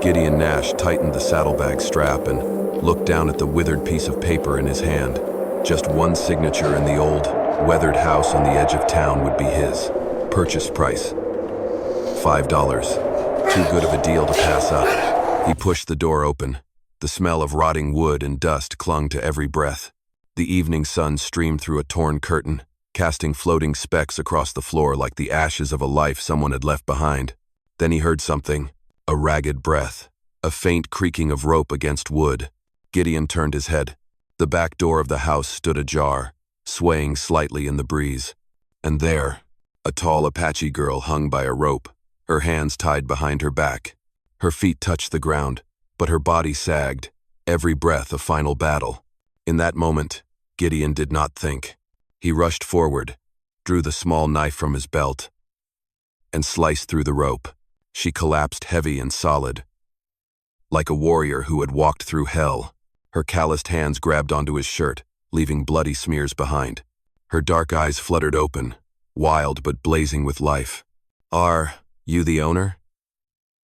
Gideon Nash tightened the saddlebag strap and looked down at the withered piece of paper in his hand. Just one signature in the old, weathered house on the edge of town would be his. Purchase price, $5. Too good of a deal to pass up. He pushed the door open. The smell of rotting wood and dust clung to every breath. The evening sun streamed through a torn curtain, casting floating specks across the floor like the ashes of a life someone had left behind. Then he heard something, a ragged breath, a faint creaking of rope against wood. Gideon turned his head. The back door of the house stood ajar, swaying slightly in the breeze. And there, a tall Apache girl hung by a rope, her hands tied behind her back. Her feet touched the ground, but her body sagged, every breath a final battle. In that moment, Gideon did not think. He rushed forward, drew the small knife from his belt, and sliced through the rope. She collapsed heavy and solid. Like a warrior who had walked through hell, her calloused hands grabbed onto his shirt, leaving bloody smears behind. Her dark eyes fluttered open, wild but blazing with life. "Are you the owner?"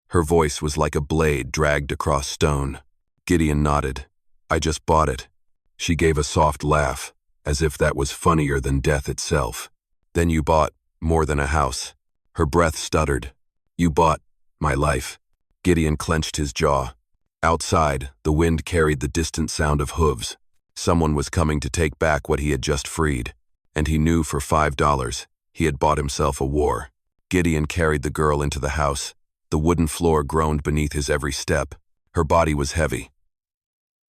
Her voice was like a blade dragged across stone. Gideon nodded. "I just bought it." She gave a soft laugh, as if that was funnier than death itself. "Then you bought more than a house." Her breath stuttered. "You bought my life." Gideon clenched his jaw. Outside, the wind carried the distant sound of hooves. Someone was coming to take back what he had just freed, and he knew for $5 he had bought himself a war. Gideon carried the girl into the house. The wooden floor groaned beneath his every step. Her body was heavy,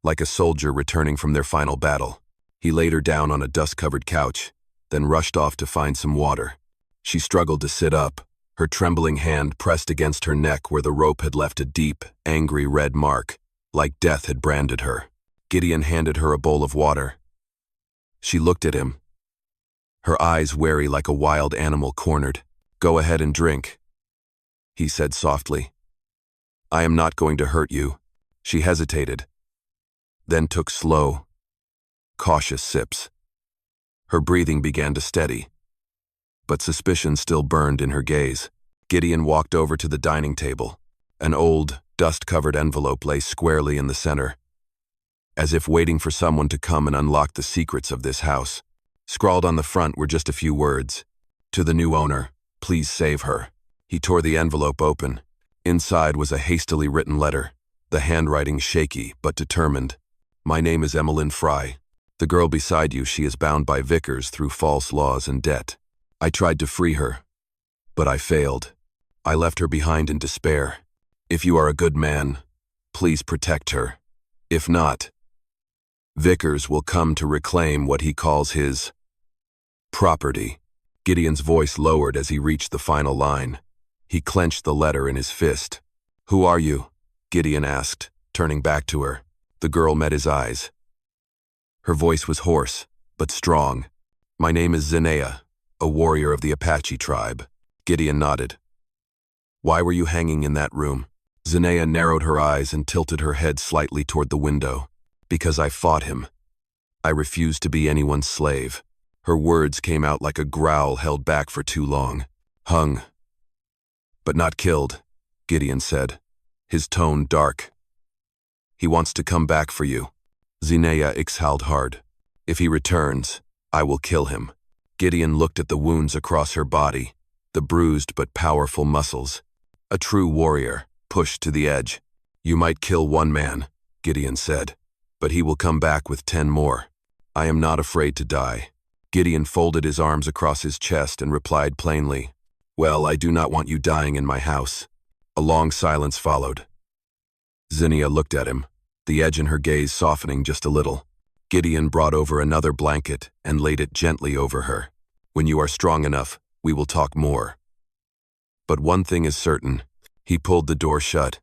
like a soldier returning from their final battle. He laid her down on a dust-covered couch, then rushed off to find some water. She struggled to sit up, her trembling hand pressed against her neck where the rope had left a deep, angry red mark, like death had branded her. Gideon handed her a bowl of water. She looked at him, her eyes wary like a wild animal cornered. "Go ahead and drink," he said softly. "I am not going to hurt you." She hesitated, then took slow, cautious sips. Her breathing began to steady, but suspicion still burned in her gaze. Gideon walked over to the dining table. An old, dust-covered envelope lay squarely in the center, as if waiting for someone to come and unlock the secrets of this house. Scrawled on the front were just a few words. "To the new owner, please save her." He tore the envelope open. Inside was a hastily written letter, the handwriting shaky but determined. "My name is Emmeline Fry. The girl beside you, she is bound by Vickers through false laws and debt. I tried to free her, but I failed. I left her behind in despair. If you are a good man, please protect her. If not, Vickers will come to reclaim what he calls his property." Gideon's voice lowered as he reached the final line. He clenched the letter in his fist. "Who are you?" Gideon asked, turning back to her. The girl met his eyes. Her voice was hoarse, but strong. "My name is Zinea, a warrior of the Apache tribe." Gideon nodded. "Why were you hanging in that room?" Zinea narrowed her eyes and tilted her head slightly toward the window. "Because I fought him. I refused to be anyone's slave." Her words came out like a growl held back for too long. "Hung, but not killed," Gideon said, his tone dark. "He wants to come back for you." Zinea exhaled hard. "If he returns, I will kill him." Gideon looked at the wounds across her body, the bruised but powerful muscles. A true warrior, pushed to the edge. "You might kill one man," Gideon said, "but he will come back with 10 more. I am not afraid to die." Gideon folded his arms across his chest and replied plainly, "Well, I do not want you dying in my house." A long silence followed. Zinea looked at him, the edge in her gaze softening just a little. Gideon brought over another blanket and laid it gently over her. "When you are strong enough, we will talk more. But one thing is certain." He pulled the door shut,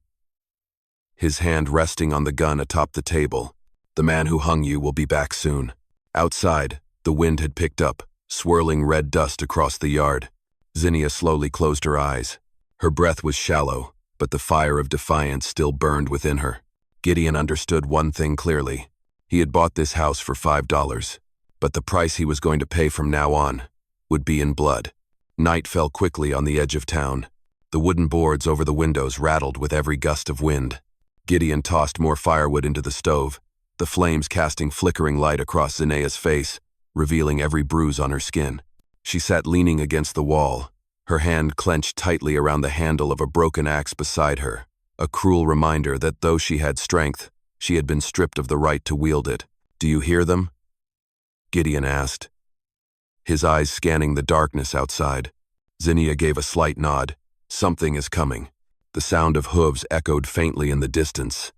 his hand resting on the gun atop the table. "The man who hung you will be back soon." Outside, the wind had picked up, swirling red dust across the yard. Zinea slowly closed her eyes. Her breath was shallow, but the fire of defiance still burned within her. Gideon understood one thing clearly. He had bought this house for $5, but the price he was going to pay from now on would be in blood. Night fell quickly on the edge of town. The wooden boards over the windows rattled with every gust of wind. Gideon tossed more firewood into the stove, the flames casting flickering light across Zenaya's face, revealing every bruise on her skin. She sat leaning against the wall, her hand clenched tightly around the handle of a broken axe beside her, a cruel reminder that though she had strength, she had been stripped of the right to wield it. "Do you hear them?" Gideon asked, his eyes scanning the darkness outside. Zinnia gave a slight nod. "Something is coming." The sound of hooves echoed faintly in the distance,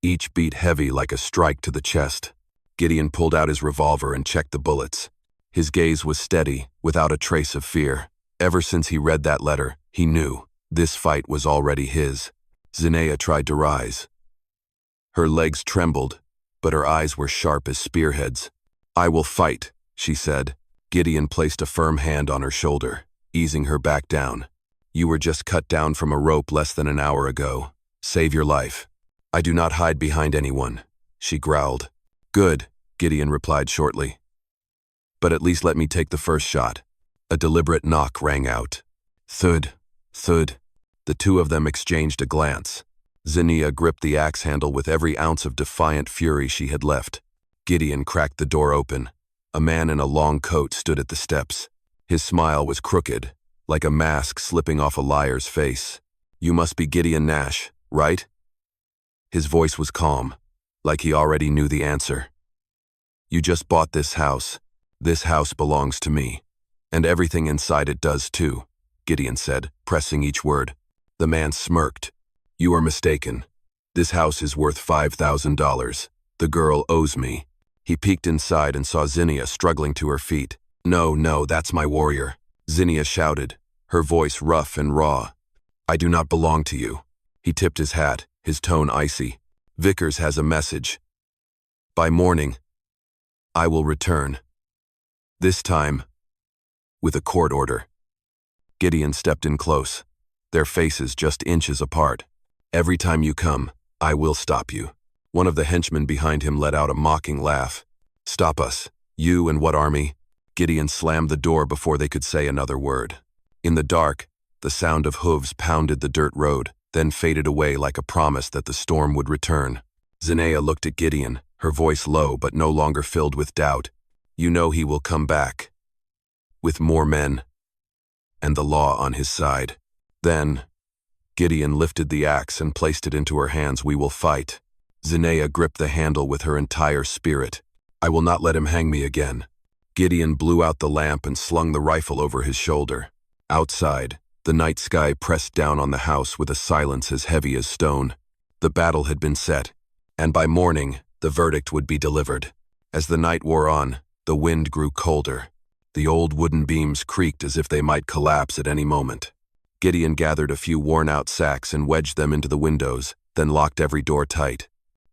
each beat heavy like a strike to the chest. Gideon pulled out his revolver and checked the bullets. His gaze was steady, without a trace of fear. Ever since he read that letter, he knew this fight was already his. Zinaya tried to rise. Her legs trembled, but her eyes were sharp as spearheads. "I will fight," she said. Gideon placed a firm hand on her shoulder, easing her back down. "You were just cut down from a rope less than an hour ago. Save your life." "I do not hide behind anyone," she growled. "Good," Gideon replied shortly. "But at least let me take the first shot." A deliberate knock rang out. Thud, thud. The two of them exchanged a glance. Zinnia gripped the axe handle with every ounce of defiant fury she had left. Gideon cracked the door open. A man in a long coat stood at the steps. His smile was crooked, like a mask slipping off a liar's face. "You must be Gideon Nash, right?" His voice was calm, like he already knew the answer. "You just bought this house. This house belongs to me. And everything inside it does too," Gideon said, pressing each word. The man smirked. "You are mistaken. This house is worth $5,000. The girl owes me." He peeked inside and saw Zinnia struggling to her feet. No, that's my warrior," Zinnia shouted, her voice rough and raw. "I do not belong to you." He tipped his hat, his tone icy. "Vickers has a message. By morning, I will return. This time, with a court order." Gideon stepped in close, their faces just inches apart. "Every time you come, I will stop you." One of the henchmen behind him let out a mocking laugh. "Stop us. You and what army?" Gideon slammed the door before they could say another word. In the dark, the sound of hooves pounded the dirt road, then faded away like a promise that the storm would return. Zinaya looked at Gideon, her voice low but no longer filled with doubt. "You know he will come back. With more men. And the law on his side." Then, Gideon lifted the axe and placed it into her hands. "We will fight." Zinaya gripped the handle with her entire spirit. "I will not let him hang me again." Gideon blew out the lamp and slung the rifle over his shoulder. Outside, the night sky pressed down on the house with a silence as heavy as stone. The battle had been set, and by morning, the verdict would be delivered. As the night wore on, the wind grew colder. The old wooden beams creaked as if they might collapse at any moment. Gideon gathered a few worn-out sacks and wedged them into the windows, then locked every door tight.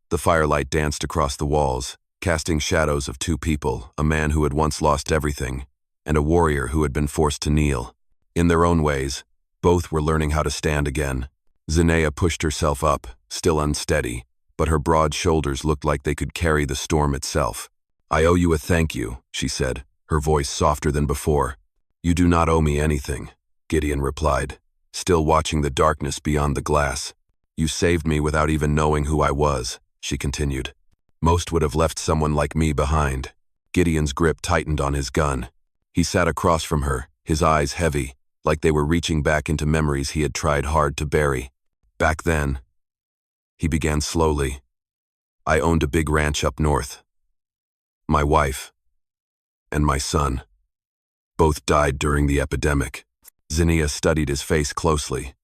The firelight danced across the walls, casting shadows of two people, a man who had once lost everything, and a warrior who had been forced to kneel. In their own ways, both were learning how to stand again. Zinaya pushed herself up, still unsteady, but her broad shoulders looked like they could carry the storm itself. "I owe you a thank you," she said, her voice softer than before. "You do not owe me anything," Gideon replied, still watching the darkness beyond the glass. "You saved me without even knowing who I was," she continued. "Most would have left someone like me behind." Gideon's grip tightened on his gun. He sat across from her, his eyes heavy, like they were reaching back into memories he had tried hard to bury. "Back then," he began slowly, "I owned a big ranch up north. My wife and my son both died during the epidemic." Zinnia studied his face closely.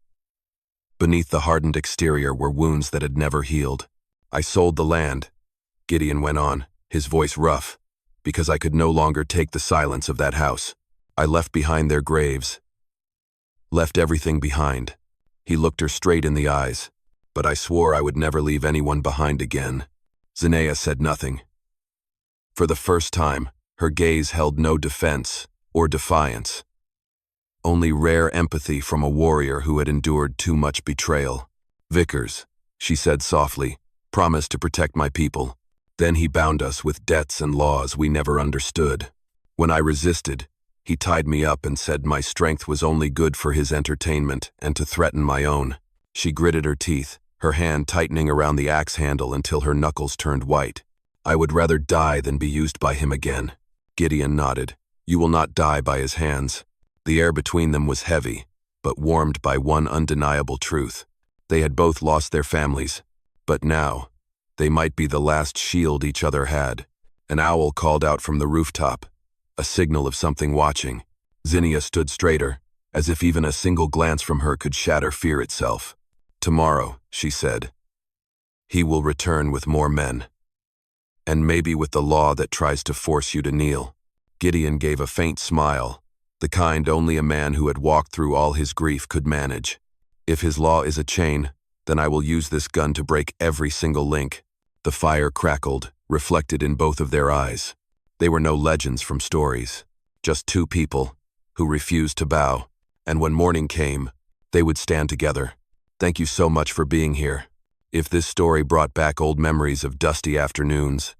Beneath the hardened exterior were wounds that had never healed. "I sold the land," Gideon went on, his voice rough, "because I could no longer take the silence of that house. I left behind their graves. Left everything behind." He looked her straight in the eyes. "But I swore I would never leave anyone behind again." Zinaya said nothing. For the first time, her gaze held no defense or defiance. Only rare empathy from a warrior who had endured too much betrayal. "Vickers," she said softly, "promised to protect my people. Then he bound us with debts and laws we never understood. When I resisted, He tied me up and said my strength was only good for his entertainment and to threaten my own. She gritted her teeth, her hand tightening around the axe handle until her knuckles turned white. I would rather die than be used by him again. Gideon nodded. You will not die by his hands. The air between them was heavy, but warmed by one undeniable truth. They had both lost their families, but now, they might be the last shield each other had. An owl called out from the rooftop, a signal of something watching. Zinnia stood straighter, as if even a single glance from her could shatter fear itself. Tomorrow, she said, he will return with more men. And maybe with the law that tries to force you to kneel. Gideon gave a faint smile, the kind only a man who had walked through all his grief could manage. If his law is a chain, then I will use this gun to break every single link. The fire crackled, reflected in both of their eyes. They were no legends from stories, just two people who refused to bow, and when morning came, they would stand together. Thank you so much for being here. If this story brought back old memories of dusty afternoons,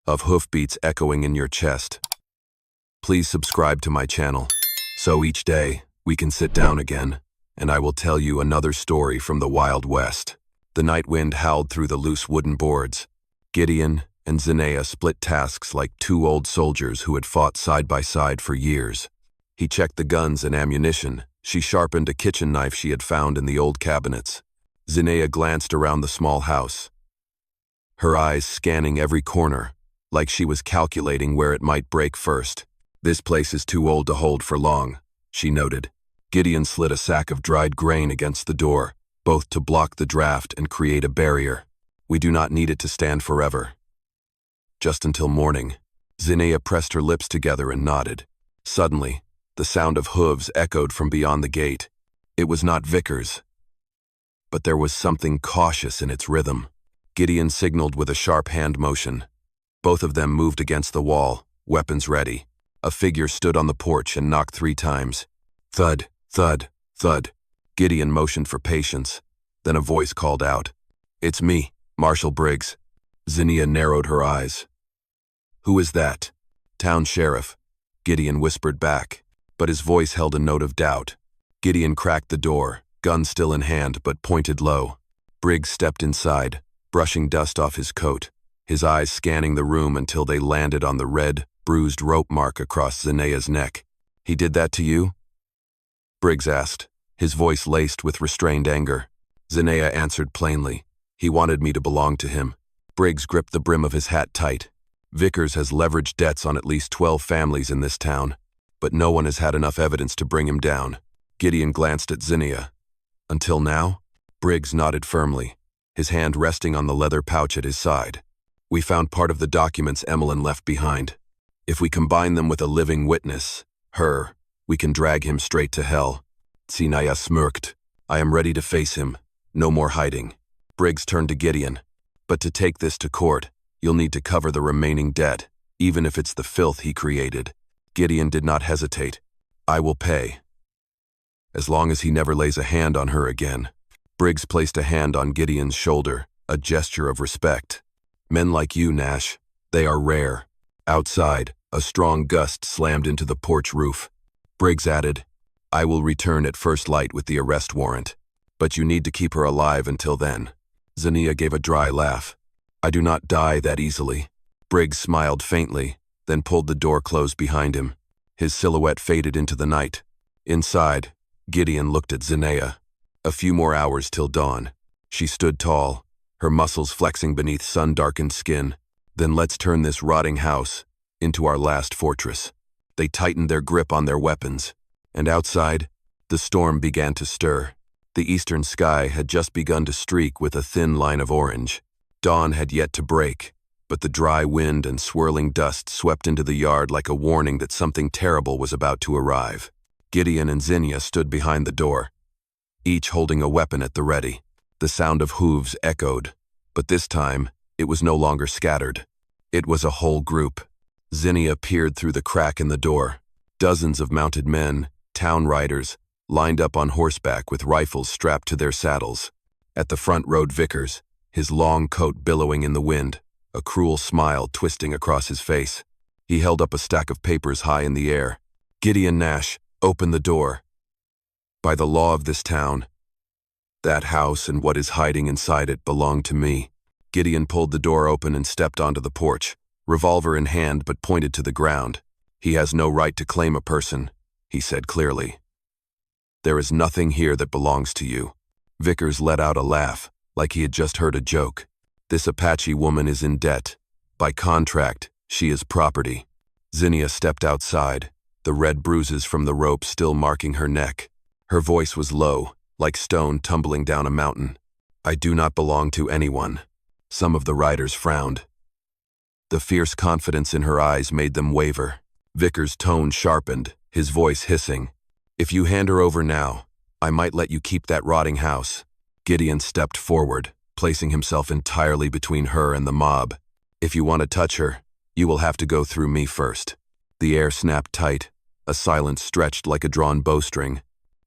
of hoofbeats echoing in your chest, please subscribe to my channel, so each day we can sit down again, and I will tell you another story from the Wild West. The night wind howled through the loose wooden boards. Gideon and Zinnia split tasks like two old soldiers who had fought side by side for years. He checked the guns and ammunition. She sharpened a kitchen knife she had found in the old cabinets. Zinnia glanced around the small house, her eyes scanning every corner, like she was calculating where it might break first. This place is too old to hold for long, she noted. Gideon slid a sack of dried grain against the door, both to block the draft and create a barrier. We do not need it to stand forever. Just until morning. Zinnia pressed her lips together and nodded. Suddenly, the sound of hooves echoed from beyond the gate. It was not Vickers, but there was something cautious in its rhythm. Gideon signaled with a sharp hand motion. Both of them moved against the wall, weapons ready. A figure stood on the porch and knocked 3 times. Thud, thud, thud. Gideon motioned for patience. Then a voice called out. It's me, Marshal Briggs. Zinnia narrowed her eyes. Who is that? Town sheriff. Gideon whispered back, but his voice held a note of doubt. Gideon cracked the door, gun still in hand but pointed low. Briggs stepped inside, brushing dust off his coat, his eyes scanning the room until they landed on the red, bruised rope mark across Zinnia's neck. He did that to you? Briggs asked, his voice laced with restrained anger. Zinnia answered plainly. He wanted me to belong to him. Briggs gripped the brim of his hat tight. Vickers has leveraged debts on at least 12 families in this town, but no one has had enough evidence to bring him down. Gideon glanced at Zinnia. Until now? Briggs nodded firmly, his hand resting on the leather pouch at his side. We found part of the documents Emmeline left behind. If we combine them with a living witness, her, we can drag him straight to hell. Zinnia smirked. I am ready to face him. No more hiding. Briggs turned to Gideon. But to take this to court, you'll need to cover the remaining debt, even if it's the filth he created. Gideon did not hesitate. I will pay. As long as he never lays a hand on her again. Briggs placed a hand on Gideon's shoulder, a gesture of respect. Men like you, Nash, they are rare. Outside, a strong gust slammed into the porch roof. Briggs added, I will return at first light with the arrest warrant, but you need to keep her alive until then. Zinnia gave a dry laugh. I do not die that easily. Briggs smiled faintly, then pulled the door closed behind him. His silhouette faded into the night. Inside, Gideon looked at Zinnia. A few more hours till dawn. She stood tall, her muscles flexing beneath sun-darkened skin. Then let's turn this rotting house into our last fortress. They tightened their grip on their weapons, and outside, the storm began to stir. The eastern sky had just begun to streak with a thin line of orange. Dawn had yet to break, but the dry wind and swirling dust swept into the yard like a warning that something terrible was about to arrive. Gideon and Zinnia stood behind the door, each holding a weapon at the ready. The sound of hooves echoed, but this time, it was no longer scattered. It was a whole group. Zinnia peered through the crack in the door. Dozens of mounted men, town riders, lined up on horseback with rifles strapped to their saddles. At the front rode Vickers, his long coat billowing in the wind, a cruel smile twisting across his face. He held up a stack of papers high in the air. Gideon Nash, open the door. By the law of this town, that house and what is hiding inside it belong to me. Gideon pulled the door open and stepped onto the porch, revolver in hand but pointed to the ground. He has no right to claim a person, he said clearly. There is nothing here that belongs to you. Vickers let out a laugh, like he had just heard a joke. This Apache woman is in debt. By contract, she is property. Zinnia stepped outside, the red bruises from the rope still marking her neck. Her voice was low, like stone tumbling down a mountain. I do not belong to anyone. Some of the riders frowned. The fierce confidence in her eyes made them waver. Vickers' tone sharpened, his voice hissing. If you hand her over now, I might let you keep that rotting house. Gideon stepped forward, placing himself entirely between her and the mob. If you want to touch her, you will have to go through me first. The air snapped tight, a silence stretched like a drawn bowstring.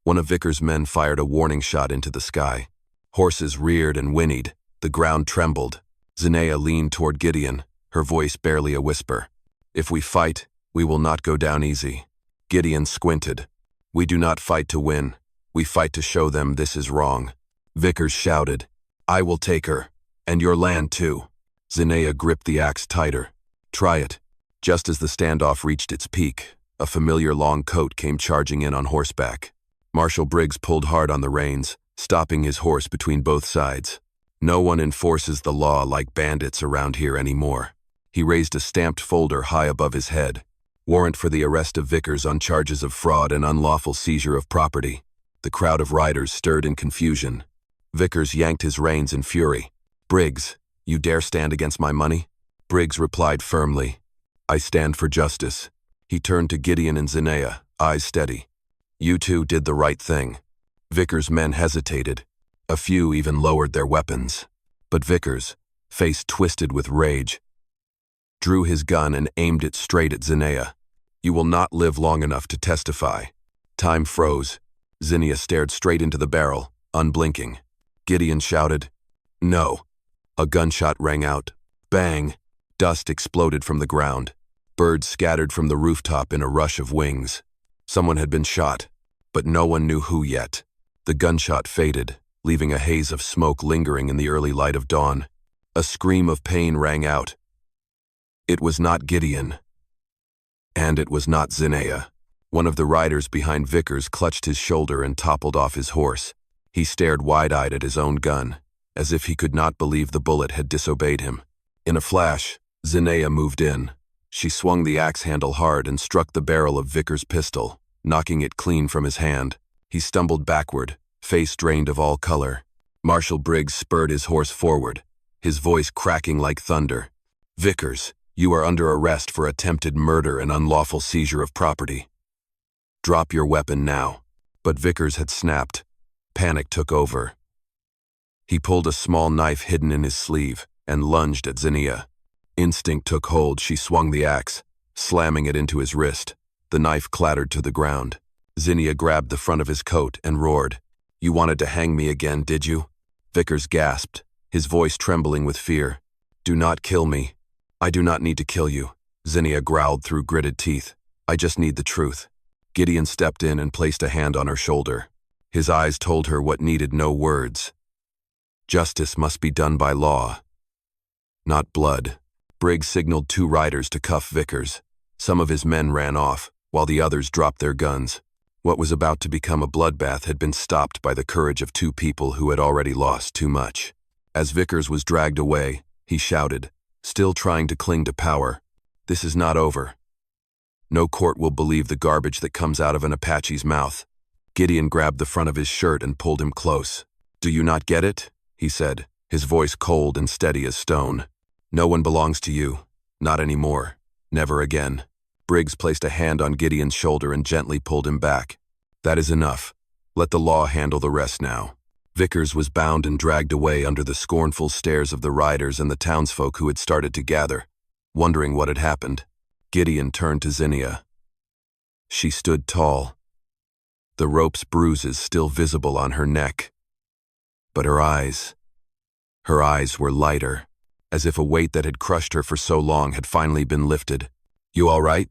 One of Vickers' men fired a warning shot into the sky. Horses reared and whinnied, the ground trembled. Zinnia leaned toward Gideon, her voice barely a whisper. If we fight, we will not go down easy. Gideon squinted. We do not fight to win. We fight to show them this is wrong. Vickers shouted, I will take her, and your land too. Zinnia gripped the axe tighter. Try it. Just as the standoff reached its peak, a familiar long coat came charging in on horseback. Marshal Briggs pulled hard on the reins, stopping his horse between both sides. No one enforces the law like bandits around here anymore. He raised a stamped folder high above his head. Warrant for the arrest of Vickers on charges of fraud and unlawful seizure of property. The crowd of riders stirred in confusion. Vickers yanked his reins in fury. Briggs, you dare stand against my money? Briggs replied firmly. I stand for justice. He turned to Gideon and Zinnia, eyes steady. You two did the right thing. Vickers' men hesitated. A few even lowered their weapons. But Vickers, face twisted with rage, drew his gun and aimed it straight at Zinnia. You will not live long enough to testify. Time froze. Zinnia stared straight into the barrel, unblinking. Gideon shouted, No. A gunshot rang out. Bang! Dust exploded from the ground. Birds scattered from the rooftop in a rush of wings. Someone had been shot, but no one knew who yet. The gunshot faded, leaving a haze of smoke lingering in the early light of dawn. A scream of pain rang out. It was not Gideon. And it was not Zinnia. One of the riders behind Vickers clutched his shoulder and toppled off his horse. He stared wide-eyed at his own gun, as if he could not believe the bullet had disobeyed him. In a flash, Zinnia moved in. She swung the axe handle hard and struck the barrel of Vickers' pistol, knocking it clean from his hand. He stumbled backward, face drained of all color. Marshal Briggs spurred his horse forward, his voice cracking like thunder. Vickers, you are under arrest for attempted murder and unlawful seizure of property. Drop your weapon now. But Vickers had snapped. Panic took over. He pulled a small knife hidden in his sleeve and lunged at Zinnia. Instinct took hold. She swung the axe, slamming it into his wrist. The knife clattered to the ground. Zinnia grabbed the front of his coat and roared, You wanted to hang me again, did you? Vickers gasped, his voice trembling with fear. Do not kill me. I do not need to kill you, Zinnia growled through gritted teeth. I just need the truth. Gideon stepped in and placed a hand on her shoulder. His eyes told her what needed no words. Justice must be done by law, not blood. Briggs signaled 2 riders to cuff Vickers. Some of his men ran off, while the others dropped their guns. What was about to become a bloodbath had been stopped by the courage of 2 people who had already lost too much. As Vickers was dragged away, he shouted, still trying to cling to power, This is not over. No court will believe the garbage that comes out of an Apache's mouth. Gideon grabbed the front of his shirt and pulled him close. Do you not get it? He said, his voice cold and steady as stone. No one belongs to you. Not anymore. Never again. Briggs placed a hand on Gideon's shoulder and gently pulled him back. That is enough. Let the law handle the rest now. Vickers was bound and dragged away under the scornful stares of the riders and the townsfolk who had started to gather, wondering what had happened. Gideon turned to Zinnia. She stood tall, the rope's bruises still visible on her neck. But her eyes were lighter, as if a weight that had crushed her for so long had finally been lifted. You all right?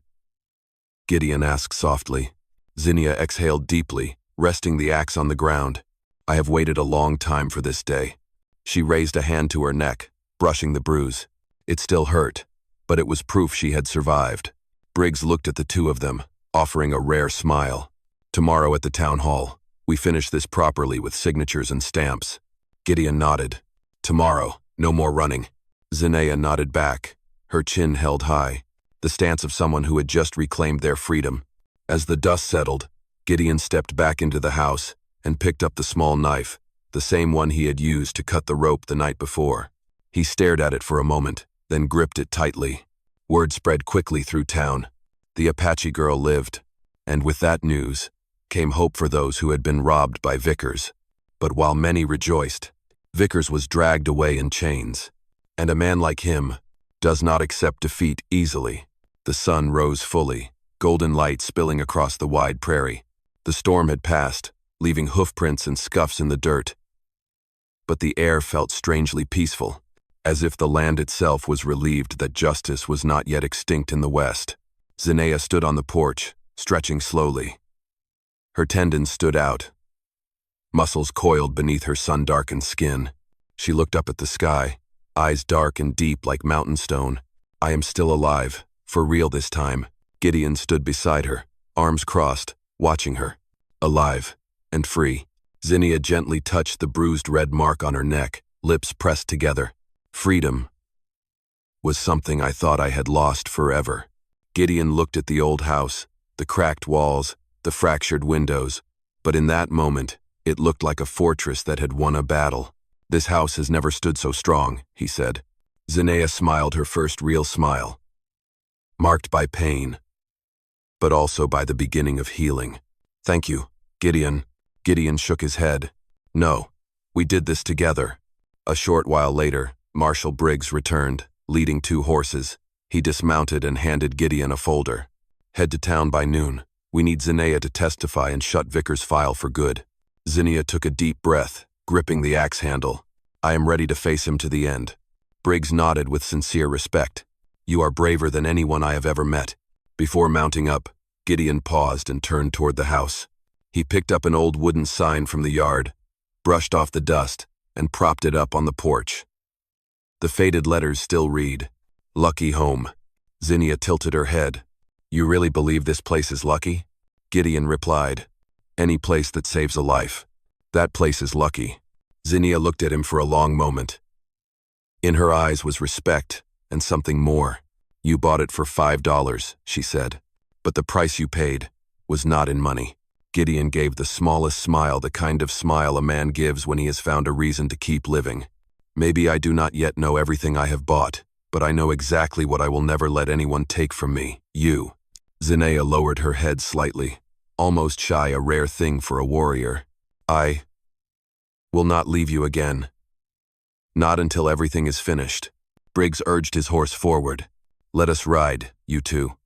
Gideon asked softly. Zinnia exhaled deeply, resting the axe on the ground. I have waited a long time for this day. She raised a hand to her neck, brushing the bruise. It still hurt, but it was proof she had survived. Briggs looked at the two of them, offering a rare smile. Tomorrow at the town hall, we finish this properly with signatures and stamps. Gideon nodded. Tomorrow, no more running. Zinnia nodded back, her chin held high, the stance of someone who had just reclaimed their freedom. As the dust settled, Gideon stepped back into the house and picked up the small knife, the same one he had used to cut the rope the night before. He stared at it for a moment, then gripped it tightly. Word spread quickly through town. The Apache girl lived, and with that news came hope for those who had been robbed by Vickers. But while many rejoiced, Vickers was dragged away in chains. And a man like him does not accept defeat easily. The sun rose fully, golden light spilling across the wide prairie. The storm had passed, leaving hoofprints and scuffs in the dirt. But the air felt strangely peaceful, as if the land itself was relieved that justice was not yet extinct in the west. Zinnia stood on the porch, stretching slowly. Her tendons stood out, muscles coiled beneath her sun-darkened skin. She looked up at the sky, eyes dark and deep like mountain stone. I am still alive, for real this time. Gideon stood beside her, arms crossed, watching her. Alive and free. Zinnia gently touched the bruised red mark on her neck, lips pressed together. Freedom was something I thought I had lost forever. Gideon looked at the old house, the cracked walls, the fractured windows, but in that moment, it looked like a fortress that had won a battle. This house has never stood so strong, he said. Zinnia smiled her first real smile, marked by pain, but also by the beginning of healing. Thank you, Gideon. Gideon shook his head. No, we did this together. A short while later, Marshal Briggs returned, leading 2 horses. He dismounted and handed Gideon a folder. Head to town by noon. We need Zinnia to testify and shut Vickers' file for good. Zinnia took a deep breath, gripping the axe handle. I am ready to face him to the end. Briggs nodded with sincere respect. You are braver than anyone I have ever met. Before mounting up, Gideon paused and turned toward the house. He picked up an old wooden sign from the yard, brushed off the dust, and propped it up on the porch. The faded letters still read, Lucky Home. Zinnia tilted her head. You really believe this place is lucky? Gideon replied. Any place that saves a life. That place is lucky. Zinnia looked at him for a long moment. In her eyes was respect and something more. You bought it for $5, she said. But the price you paid was not in money. Gideon gave the smallest smile, the kind of smile a man gives when he has found a reason to keep living. Maybe I do not yet know everything I have bought, but I know exactly what I will never let anyone take from me, you. Zinnia lowered her head slightly, almost shy, a rare thing for a warrior. I will not leave you again. Not until everything is finished. Briggs urged his horse forward. Let us ride, you two.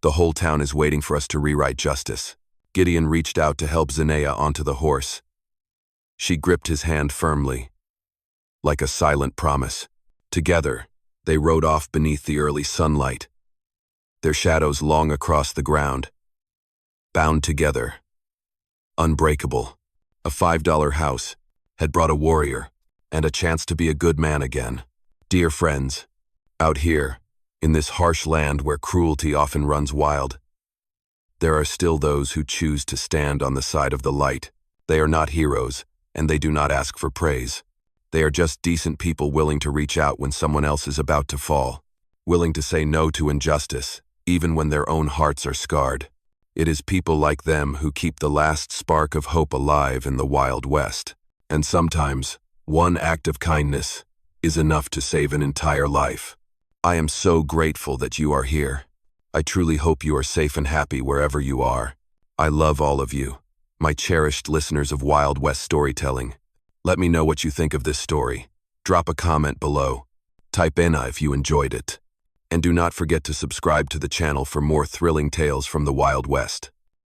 The whole town is waiting for us to rewrite justice. Gideon reached out to help Zinnia onto the horse. She gripped his hand firmly, like a silent promise. Together, they rode off beneath the early sunlight, their shadows long across the ground. Bound together, unbreakable, a $5 house had brought a warrior and a chance to be a good man again. Dear friends, out here, in this harsh land where cruelty often runs wild, there are still those who choose to stand on the side of the light. They are not heroes, and they do not ask for praise. They are just decent people willing to reach out when someone else is about to fall, willing to say no to injustice, even when their own hearts are scarred. It is people like them who keep the last spark of hope alive in the Wild West. And sometimes, one act of kindness is enough to save an entire life. I am so grateful that you are here. I truly hope you are safe and happy wherever you are. I love all of you, my cherished listeners of Wild West storytelling. Let me know what you think of this story. Drop a comment below. Type in if you enjoyed it. And do not forget to subscribe to the channel for more thrilling tales from the Wild West.